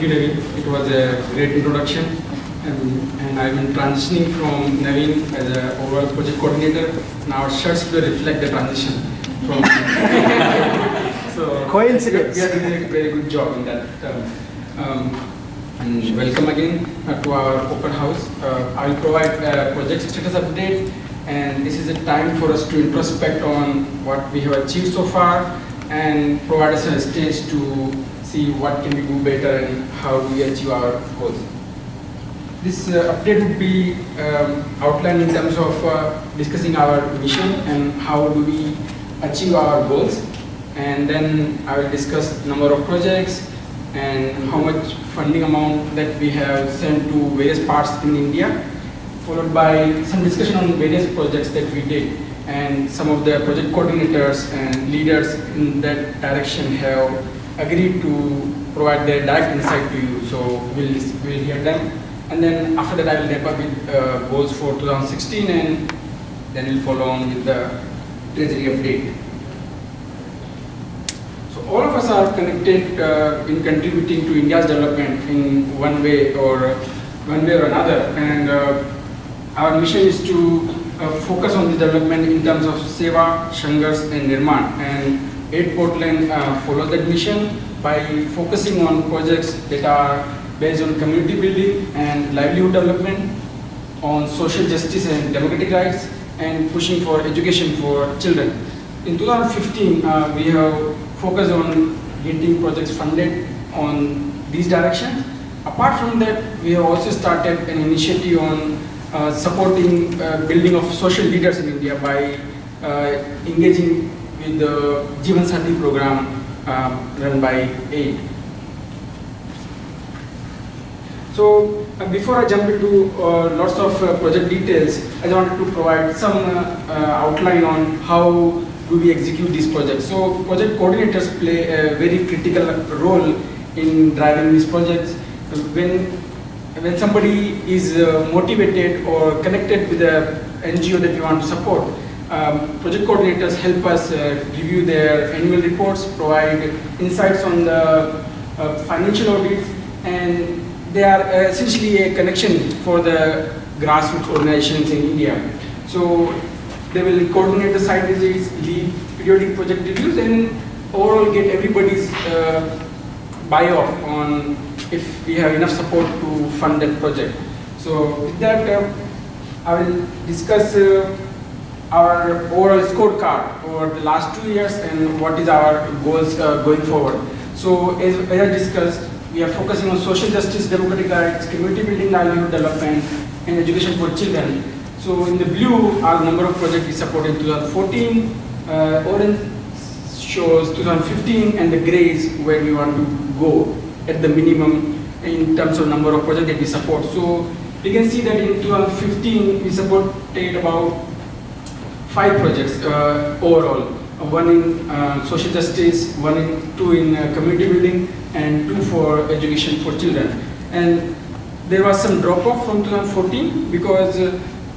you, Devi. It was a great introduction. And I've been transitioning from Naveen as an overall project coordinator. Now shirts will reflect the transition from. So Coincidence. We are doing a very good job in that term. And welcome again to our open house. I will provide a project status update, and this is a time for us to introspect on what we have achieved so far and provide us a stage to see what can we do better and how do we achieve our goals. This update would be outlined in terms of discussing our mission and how do we achieve our goals, and then I will discuss number of projects and how much funding amount that we have sent to various parts in India, followed by some discussion on various projects that we did, and some of the project coordinators and leaders in that direction have agreed to provide their direct insight to you, so we'll hear them. And then after that I will wrap up with goals for 2016, and then we'll follow on with the treasury update. So all of us are connected in contributing to India's development in one way or another, and our mission is to focus on the development in terms of Seva, Shanghars and Nirman, and Aid Portland follows that mission by focusing on projects that are based on community building and livelihood development, on social justice and democratic rights, and pushing for education for children. In 2015, we have focused on getting projects funded on these directions. Apart from that, we have also started an initiative on supporting building of social leaders in India by engaging with the Jeevan Sati program run by AID. So before I jump into lots of project details, I wanted to provide some outline on how do we execute these projects. So project coordinators play a very critical role in driving these projects. When somebody is motivated or connected with the NGO that you want to support, project coordinators help us review their annual reports, provide insights on the financial audits, and they are essentially a connection for the grassroots organizations in India. So they will coordinate the site visits, lead periodic project reviews, and overall get everybody's buy-off on if we have enough support to fund that project. So with that, I will discuss our overall scorecard over the last 2 years and what is our goals going forward. So as I discussed, we are focusing on social justice, democratic rights, community building, livelihood development, and education for children. So in the blue are the number of projects we supported in 2014, orange shows 2015, and the gray is where we want to go at the minimum in terms of number of projects that we support. So you can see that in 2015 we supported about 5 projects overall. One in social justice, two in community building, and 2 for education for children. And there was some drop off from 2014 because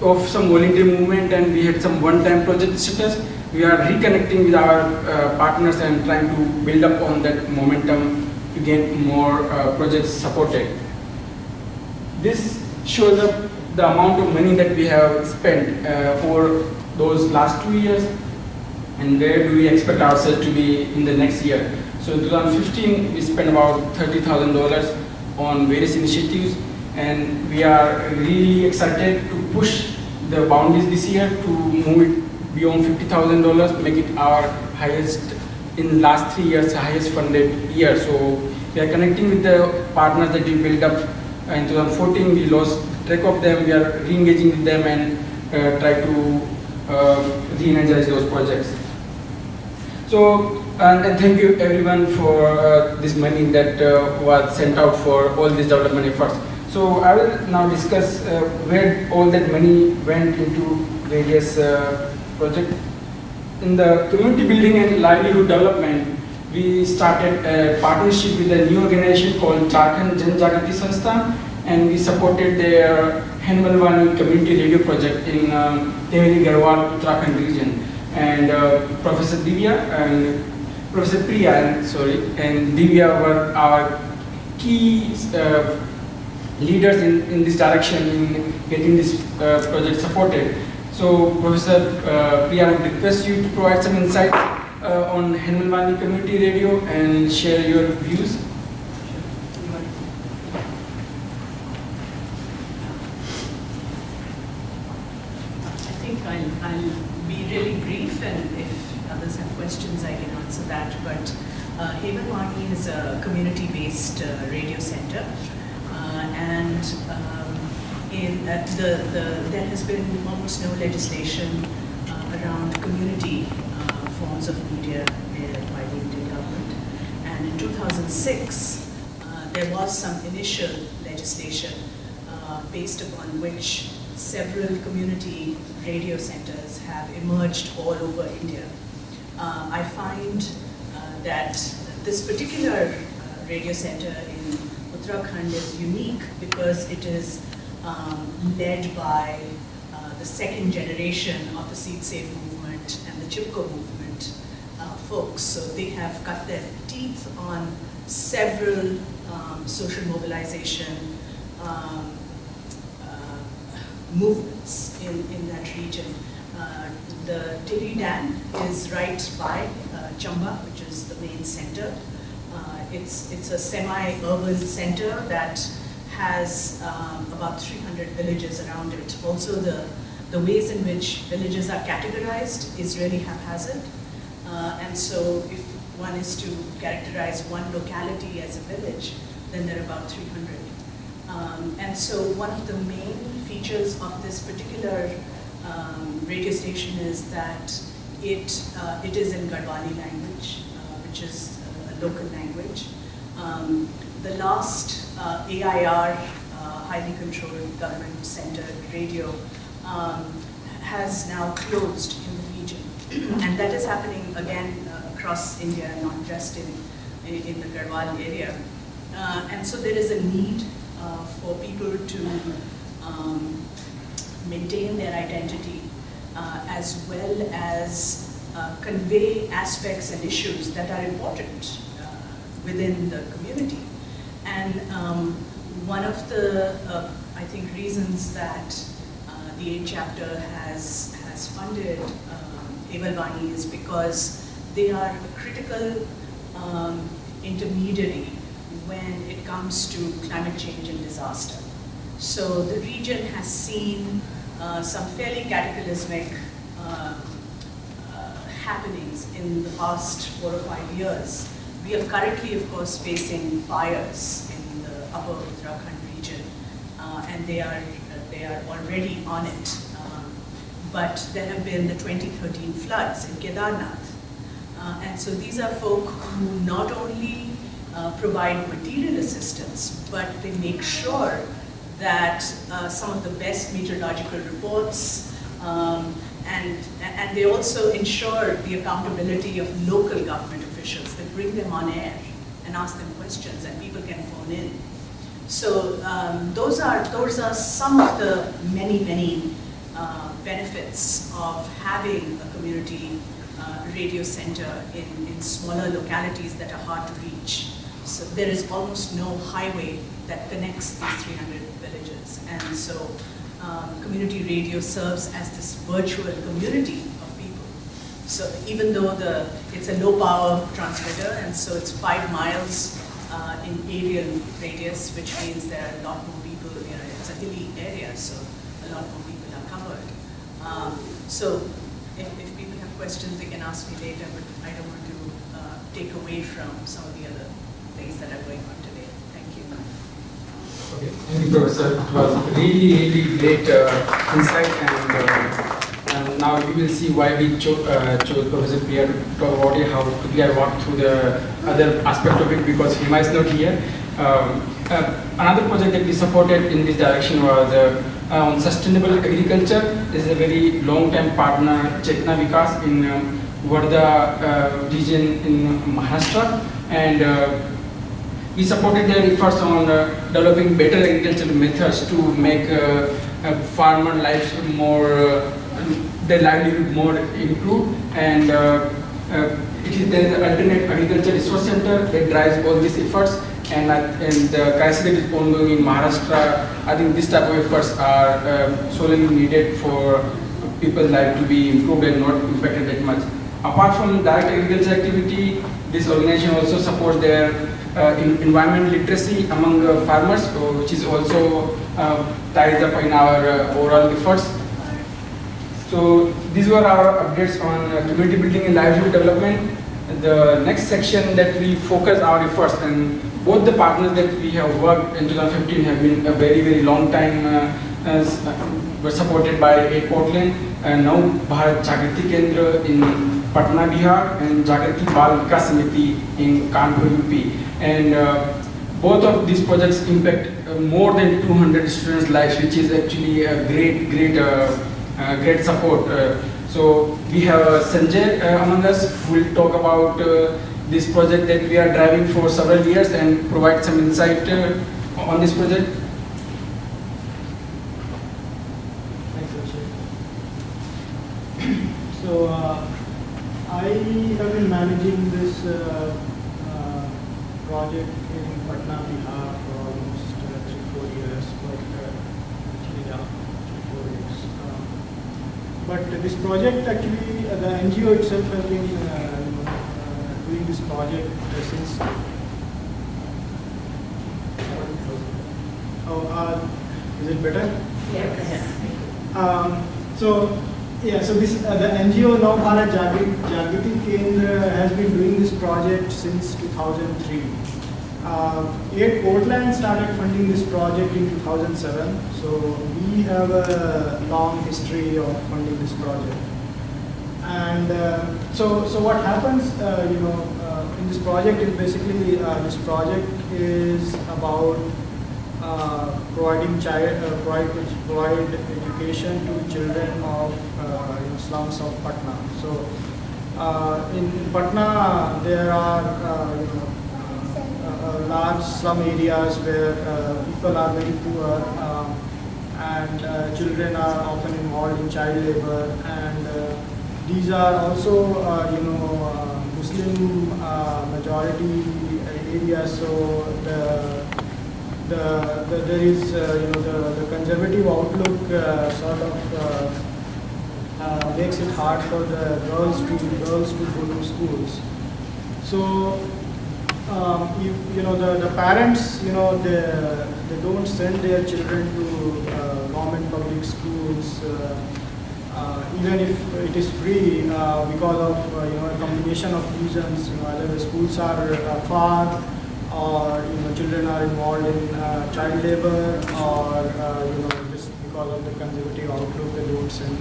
of some volunteer movement, and we had some one-time project status. We are reconnecting with our partners and trying to build up on that momentum to get more projects supported. This shows up the amount of money that we have spent for those last 2 years, and where do we expect ourselves to be in the next year. So in 2015, we spent about $30,000 on various initiatives, and we are really excited to push the boundaries this year to move it beyond $50,000, make it our highest in the last 3 years, highest funded year. So we are connecting with the partners that we built up in 2014. We lost track of them. We are re-engaging with them and try to re-energize those projects. So, and thank you everyone for this money that was sent out for all these development efforts. So I will now discuss where all that money went into various projects. In the community building and livelihood development, we started a partnership with a new organization called Jharkhand Jan Jagriti Sansthan, and we supported their Henmalwani community radio project in Tehri Garhwal, Uttarakhand region. And Professor Priya and Divya were our key leaders in this direction in getting this project supported. So Professor Priya, I would request you to provide some insight on Hillsboro Community Radio and share your views. I think I'll be really brief, and if others have questions, I can answer that. But Hillsboro is a community-based radio center, and there has been almost no legislation around community forms of media by the Indian government. And in 2006, there was some initial legislation based upon which several community radio centers have emerged all over India. I find that this particular radio center in Uttarakhand is unique because it is led by the second generation of the Seed Save movement and the Chipko movement folks. So they have cut their teeth on several social mobilization movements in that region. The Tilly Dam is right by Chamba, which is the main center. It's a semi-urban center that has about 300 villages around it. Also, the ways in which villages are categorized is really haphazard. And so if one is to characterize one locality as a village, then there are about 300. And so one of the main features of this particular radio station is that it is in Garhwali language, which is a local language. The last AIR, highly controlled government-centered radio, has now closed in the region. And that is happening again across India, not just in the Garhwal area. And so there is a need for people to maintain their identity as well as convey aspects and issues that are important within the community. And one of the, I think, reasons that the 8th chapter has funded Evalvani is because they are a critical intermediary when it comes to climate change and disaster. So the region has seen some fairly cataclysmic happenings in the past 4 or 5 years. We are currently, of course, facing fires in the upper Uttarakhand region, and they are already on it. But there have been the 2013 floods in Kedarnath. And so these are folk who not only provide material assistance, but they make sure that some of the best meteorological reports, and they also ensure the accountability of local government officials. They bring them on air and ask them questions, and people can phone in. So those are some of the many benefits of having a community radio center in smaller localities that are hard to reach. So there is almost no highway that connects these 300 villages. And so community radio serves as this virtual community of people. So even though it's a low power transmitter, and so it's 5 miles in aerial radius, which means there are a lot more people, it's a hilly area, so a lot more people are covered. So if people have questions, they can ask me later, but I don't want to take away from some of the other things that are going on today. Thank you. Okay, thank you, Professor. It was really great insight, and now you will see why we chose Professor Priya to talk about it, how we are walked through the other aspect of it, because Hima is not here. Another project that we supported in this direction was on sustainable agriculture. This is a very long-time partner, Chetna Vikas, in Wardha region in Maharashtra, and we supported their efforts on developing better agricultural methods to make farmer lives more, their livelihood more improved. And there is an alternate agriculture resource center that drives all these efforts. and the crisis that is ongoing in Maharashtra, I think this type of efforts are sorely needed for people's life to be improved and not impacted that much. Apart from direct agriculture activity, this organization also supports their environment literacy among farmers, which is also ties up in our overall efforts. So these were our updates on community building and livelihood development. The next section that we focus our efforts, and both the partners that we have worked in 2015 have been a very, very long time were supported by 8 Portland, and now Bharat Jagriti Kendra in Patna, Bihar, and Jagriti Bal Vikas Samiti in Kanpur, UP. And both of these projects impact more than 200 students' lives, which is actually a great support. So we have Sanjay among us who will talk about this project that we are driving for several years and provide some insight on this project. Thanks, Abhishek. So I have been managing this project in Patna, Bihar for almost 3-4 years, but actually now 3-4 years. But this project actually, the NGO itself has been doing this project since. Is it better? Yes. So this the NGO now Bharat Jagriti Kendra has been doing this project since 2003. 8 Portland started funding this project in 2007. So we have a long history of funding this project. And so what happens, in this project is basically this project is about providing provide education to children of slums of Patna. So in Patna there are large slum areas where people are very poor and children are often involved in child labor, and these are also Muslim majority areas. So there is the conservative outlook sort of makes it hard for the girls to go to schools. So the parents they don't send their children to government public schools even if it is free because of a combination of reasons. Either the schools are far, or children are involved in child labor, or just because of the conservative outlook they don't send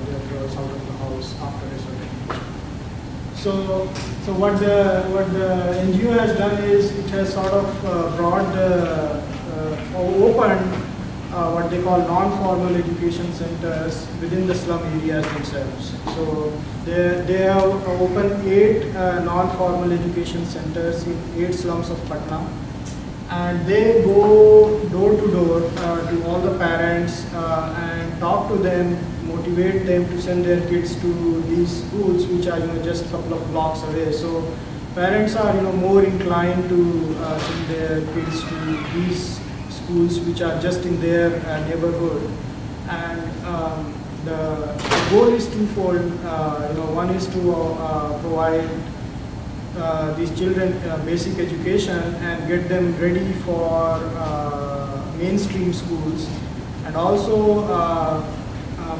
their girls out of the house after a certain age. So what the NGO has done is it has sort of opened what they call non-formal education centers within the slum areas themselves. So they have opened 8 non-formal education centers in 8 slums of Patna, and they go door to door to all the parents and talk to them, motivate them to send their kids to these schools which are just a couple of blocks away. So parents are more inclined to send their kids to these schools which are just in their neighborhood. And the goal is twofold. One is to provide these children basic education and get them ready for mainstream schools, and also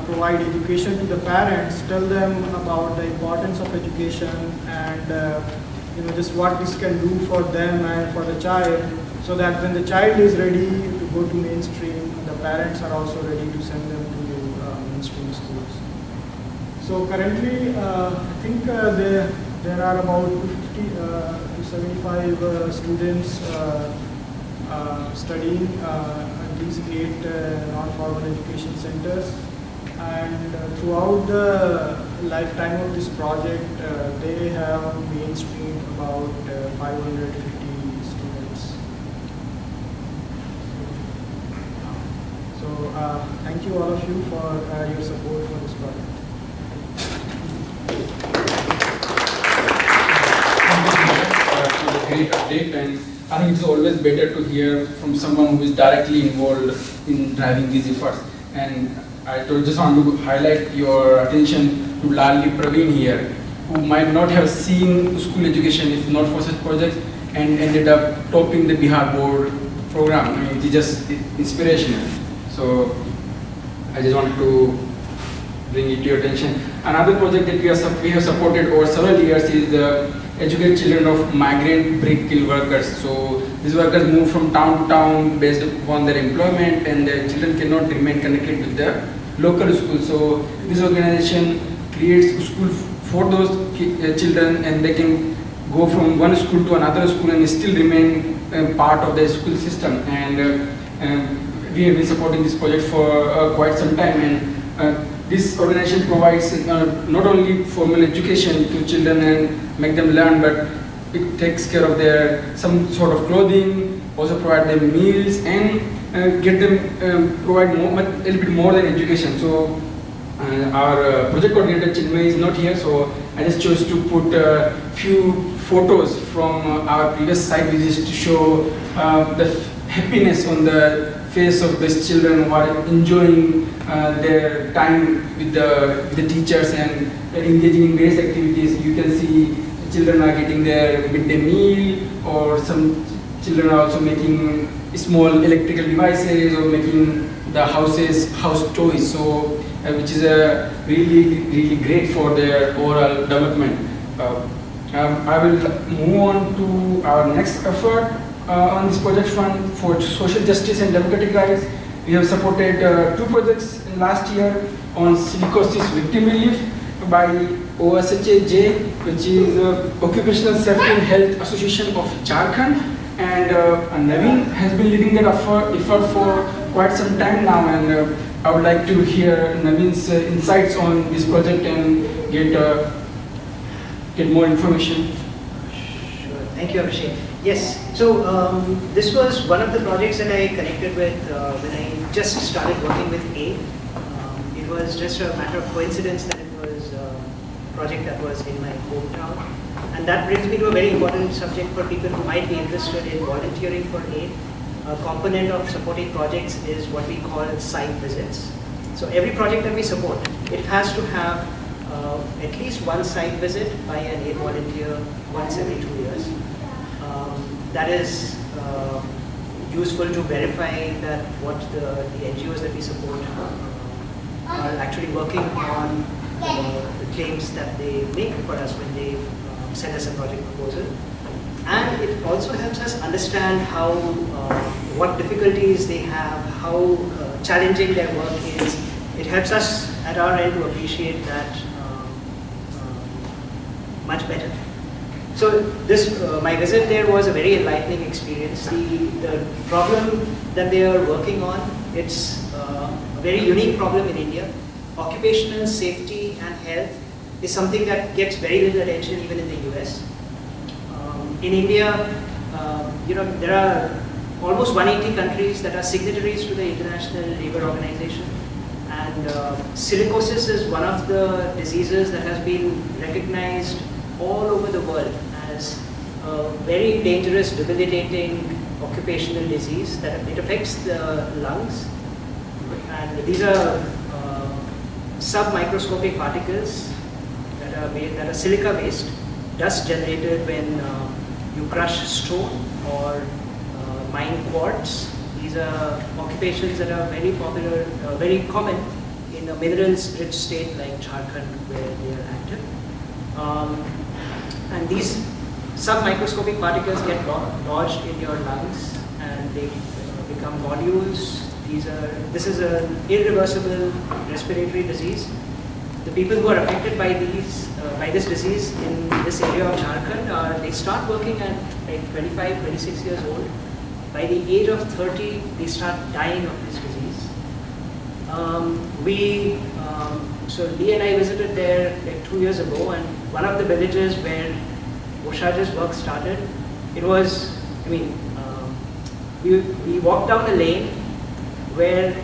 provide education to the parents, tell them about the importance of education and just what this can do for them and for the child, so that when the child is ready to go to mainstream, the parents are also ready to send them to mainstream schools. So currently, I think there are about 250 to 75 students studying at these 8 non-formal education centers. And throughout the lifetime of this project, they have mainstreamed about 550 students. So thank you all of you for your support for this project. For the great update, and I think it's always better to hear from someone who is directly involved in driving these efforts. And I just want to highlight your attention to Lali Praveen here, who might not have seen school education if not for such projects, and ended up topping the Bihar board program. I mean, it's just inspirational. So I just wanted to bring it to your attention. Another project that we have supported over several years is the educate children of migrant brick kiln workers. So these workers move from town to town based upon their employment, and their children cannot remain connected with the local school. So this organization creates school for those children, and they can go from one school to another school and still remain part of the school system. And we have been supporting this project for quite some time. And this organization provides not only formal education to children and make them learn, but it takes care of their some sort of clothing, also provide them meals, and get them provide a little bit more than education. So our project coordinator Chinmay is not here, so I just chose to put a few photos from our previous site visits to show the happiness on the face of these children who are enjoying their time with the teachers and engaging in various activities. You can see children are getting their midday meal, or some children are also making small electrical devices or making the house toys. So which is really great for their overall development. I will move on to our next effort on this project fund for social justice and democratic rights. We have supported 2 projects in last year on silicosis victim relief by OSHAJ, which is Occupational Safety and Health Association of Jharkhand, and Naveen has been leading that effort for quite some time now, and I would like to hear Naveen's insights on this project and get more information. Sure. Thank you, Abhishek. Yes, so this was one of the projects that I connected with when I just started working with A. It was just a matter of coincidence that it was a project that was in my hometown. And that brings me to a very important subject for people who might be interested in volunteering for A. A component of supporting projects is what we call site visits. So every project that we support, it has to have at least one site visit by an aid volunteer once every 2 years. That is useful to verify that what the NGOs that we support are actually working on the claims that they make for us when they send us a project proposal. And it also helps us understand how, what difficulties they have, how challenging their work is. It helps us at our end to appreciate that much better. So this, my visit there was a very enlightening experience. The problem that they are working on, it's a very unique problem in India. Occupational safety and health is something that gets very little attention even in the US. In India, there are almost 180 countries that are signatories to the International Labour Organization, and silicosis is one of the diseases that has been recognized all over the world as a very dangerous, debilitating occupational disease that it affects the lungs, and these are submicroscopic particles that are silica-based, dust generated when you crush stone or mine quartz. These are occupations that are very popular, very common in a minerals-rich state like Jharkhand, where they are active. And these submicroscopic particles get lodged in your lungs, and they become nodules. This is an irreversible respiratory disease. The people who are affected by this disease in this area of Jharkhand they start working at like 25, 26 years old. By the age of 30, they start dying of this disease. So Lee and I visited there like 2 years ago, and one of the villages where Oshaj's work started, it was, we walked down a lane where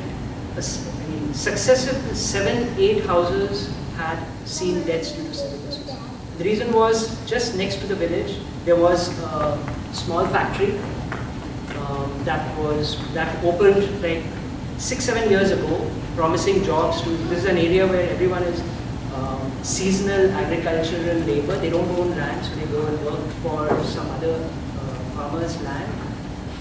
successive 7-8 houses had seen deaths due to silicosis. The reason was just next to the village there was a small factory that opened like 6-7 years ago, promising jobs to. This is an area where everyone is seasonal agricultural labor. They don't own land, so they go and work for some other farmer's land.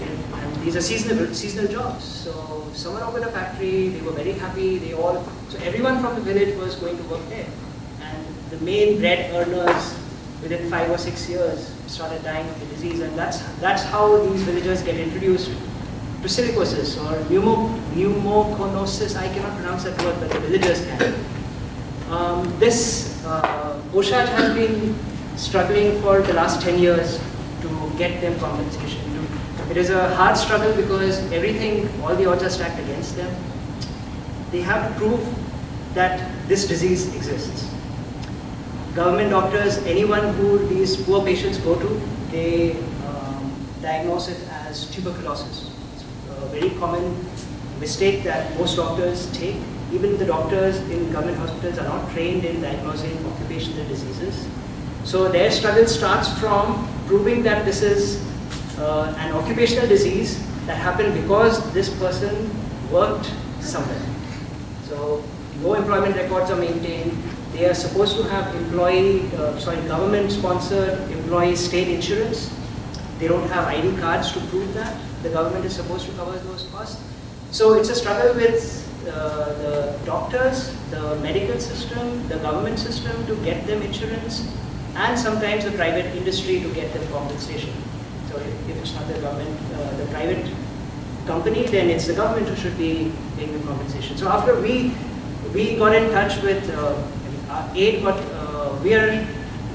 And these are seasonal jobs. So someone opened a factory. They were very happy. So everyone from the village was going to work there. And the main bread earners within 5 or 6 years started dying of the disease, and that's how these villagers get introduced to silicosis or pneumoconiosis. I cannot pronounce that word, but the villagers can. OSHA has been struggling for the last 10 years to get them compensation. It is a hard struggle because all the odds are stacked against them. They have to prove that this disease exists. Government doctors, anyone who these poor patients go to, they diagnose it as tuberculosis. It's a very common mistake that most doctors take. Even the doctors in government hospitals are not trained in diagnosing occupational diseases. So their struggle starts from proving that this is an occupational disease that happened because this person worked somewhere. So no employment records are maintained. They are supposed to have government-sponsored employee state insurance. They don't have ID cards to prove that. The government is supposed to cover those costs. So it's a struggle with the doctors, the medical system, the government system to get them insurance, and sometimes the private industry to get them compensation. So if it's not the government, the private company, then it's the government who should be paying the compensation. So after we got in touch with AID, we are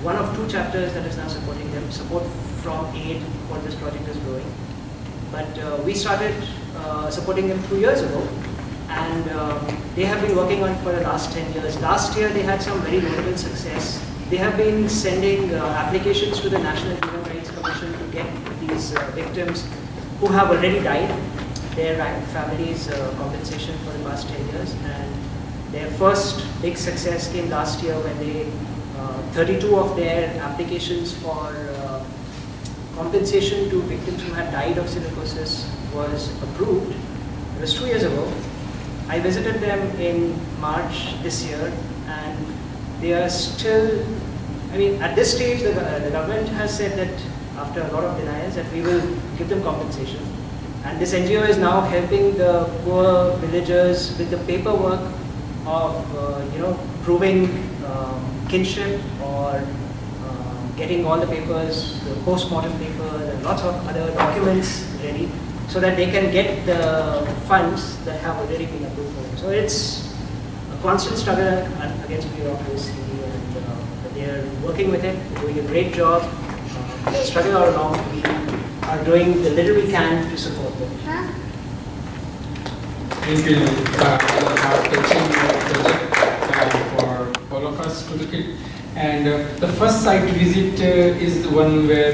one of 2 chapters that is now supporting them. Support from AID for this project is growing. But we started supporting them 2 years ago, and they have been working on it for the last 10 years. Last year they had some very notable success. They have been sending applications to the National Human Rights Commission to get these victims who have already died, their families' compensation for the past 10 years. And their first big success came last year when 32 of their applications for compensation to victims who had died of silicosis was approved. It was 2 years ago. I visited them in March this year, and they are still, at this stage, the government has said that after a lot of denials that we will give them compensation. And this NGO is now helping the poor villagers with the paperwork of, proving kinship or getting all the papers, the post-mortem papers, and lots of other documents ready, so that they can get the funds that have already been approved for them. So it's a constant struggle against bureaucracy, and they are working with it, doing a great job. Struggle all along. We are doing the little we can to support them. Thank you for all of us to look at. And the first site visit is the one where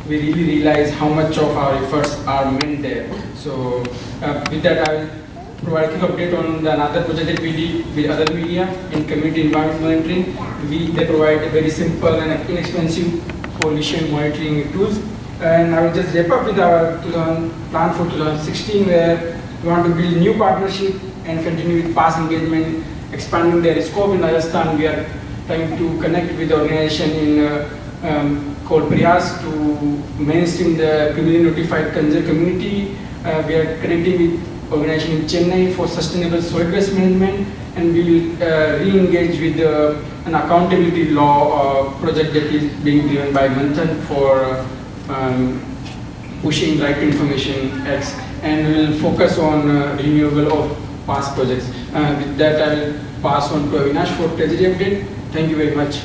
we really realize how much of our efforts are meant there. So with that, I will provide a quick update on another project that we did with other media in community environment monitoring. They provide a very simple and inexpensive pollution monitoring tools. And I will just wrap up with our plan for 2016, where we want to build new partnership and continue with past engagement, expanding their scope in Rajasthan. We are trying to connect with the organization called Priyas to mainstream the criminally notified community. We are connecting with organization in Chennai for sustainable solid waste management, and we will re-engage with an accountability law project that is being driven by Manthan for pushing right to information acts, and we will focus on renewable of past projects. With that, I will pass on to Avinash for treasury update. Thank you very much.